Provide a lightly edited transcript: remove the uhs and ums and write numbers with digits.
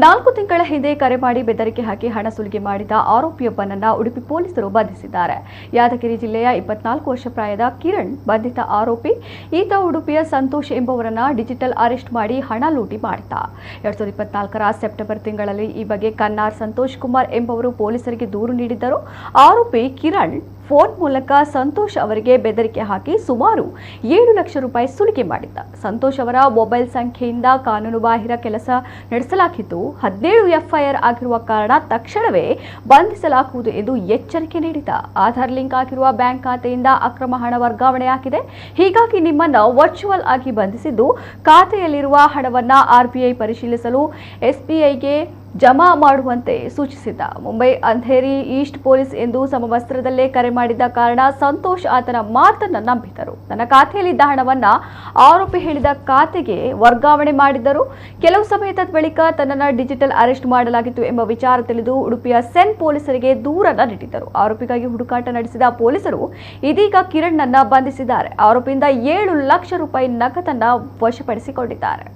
4 ತಿಂಗಳ ಹಿಂದೆ ಕರೆ ಮಾಡಿ ಬೆದರಿಕೆ ಹಾಕಿ ಹಣ ಸುಲಿಗೆ ಮಾಡಿದ ಆರೋಪಿಯೊಬ್ಬನನ್ನ ಉಡುಪಿ ಪೊಲೀಸರು ಬಂಧಿಸಿದ್ದಾರೆ. ಯಾದಗಿರಿ ಜಿಲ್ಲೆಯ 24 ವರ್ಷ ಪ್ರಾಯದ ಕಿರಣ್ ಬಂಧಿತ ಆರೋಪಿ. ಈತ ಉಡುಪಿಯ ಸಂತೋಷ್ ಎಂಬುವರನ್ನ ಡಿಜಿಟಲ್ ಅರೆಸ್ಟ್ ಮಾಡಿ ಹಣ ಲೂಟಿ ಮಾಡಿದ್ದ. 2024ರ ಸೆಪ್ಟೆಂಬರ್ ತಿಂಗಳಲ್ಲಿ ಈ ಬಗ್ಗೆ ಕನ್ನಾರ್ ಸಂತೋಷ್ ಕುಮಾರ್ ಎಂಬುವರು ಪೊಲೀಸರಿಗೆ ದೂರು ನೀಡಿದ್ದರು. ಆರೋಪಿ ಕಿರಣ್ ಫೋನ್ ಮೂಲಕ ಸಂತೋಷ್ ಅವರಿಗೆ ಬೆದರಿಕೆ ಹಾಕಿ ಸುಮಾರು 7 ಲಕ್ಷ ರೂಪಾಯಿ ಸುಲಿಗೆ ಮಾಡಿದ್ದ. ಸಂತೋಷ್ ಅವರ ಮೊಬೈಲ್ ಸಂಖ್ಯೆಯಿಂದ ಕಾನೂನುಬಾಹಿರ ಕೆಲಸ ನಡೆಸಲಾಗಿದ್ದು 17 ಎಫ್ಐಆರ್ ಆಗಿರುವ ಕಾರಣ ತಕ್ಷಣವೇ ಬಂಧಿಸಲಾಗುವುದು ಎಂದು ಎಚ್ಚರಿಕೆ ನೀಡಿದ. ಆಧಾರ್ ಲಿಂಕ್ ಆಗಿರುವ ಬ್ಯಾಂಕ್ ಖಾತೆಯಿಂದ ಅಕ್ರಮ ಹಣ ವರ್ಗಾವಣೆಯಾಗಿದೆ. ಹೀಗಾಗಿ ನಿಮ್ಮನ್ನು ವರ್ಚುವಲ್ ಆಗಿ ಬಂಧಿಸಿದ್ದು ಖಾತೆಯಲ್ಲಿರುವ ಹಣವನ್ನು ಆರ್ಬಿಐ ಪರಿಶೀಲಿಸಲು ಎಸ್ಬಿಐಗೆ ಜಮಾ ಮಾಡುವಂತೆ ಸೂಚಿಸಿದ್ದ. ಮುಂಬೈ ಅಂಧೇರಿ ಈಸ್ಟ್ ಪೊಲೀಸ್ ಎಂದು ಸಮವಸ್ತ್ರದಲ್ಲೇ ಕರೆ ಮಾಡಿದ್ದ ಕಾರಣ ಸಂತೋಷ್ ಆತನ ಮಾತನ್ನ ನಂಬಿದರು. ತನ್ನ ಖಾತೆಯಲ್ಲಿದ್ದ ಹಣವನ್ನ ಆರೋಪಿ ಹೇಳಿದ ಖಾತೆಗೆ ವರ್ಗಾವಣೆ ಮಾಡಿದ್ದರು. ಕೆಲವು ಸಮಯದ ಬಳಿಕ ತನ್ನನ್ನು ಡಿಜಿಟಲ್ ಅರೆಸ್ಟ್ ಮಾಡಲಾಗಿತ್ತು ಎಂಬ ವಿಚಾರ ತಿಳಿದು ಉಡುಪಿಯ ಸೆನ್ ಪೊಲೀಸರಿಗೆ ದೂರನ್ನ ನೀಡಿದ್ದರು. ಆರೋಪಿಗಾಗಿ ಹುಡುಕಾಟ ನಡೆಸಿದ ಪೊಲೀಸರು ಇದೀಗ ಕಿರಣ್ ಅನ್ನ ಬಂಧಿಸಿದ್ದಾರೆ. ಆರೋಪಿಯಿಂದ 7 ಲಕ್ಷ ರೂಪಾಯಿ ನಗದನ್ನ ವಶಪಡಿಸಿಕೊಂಡಿದ್ದಾರೆ.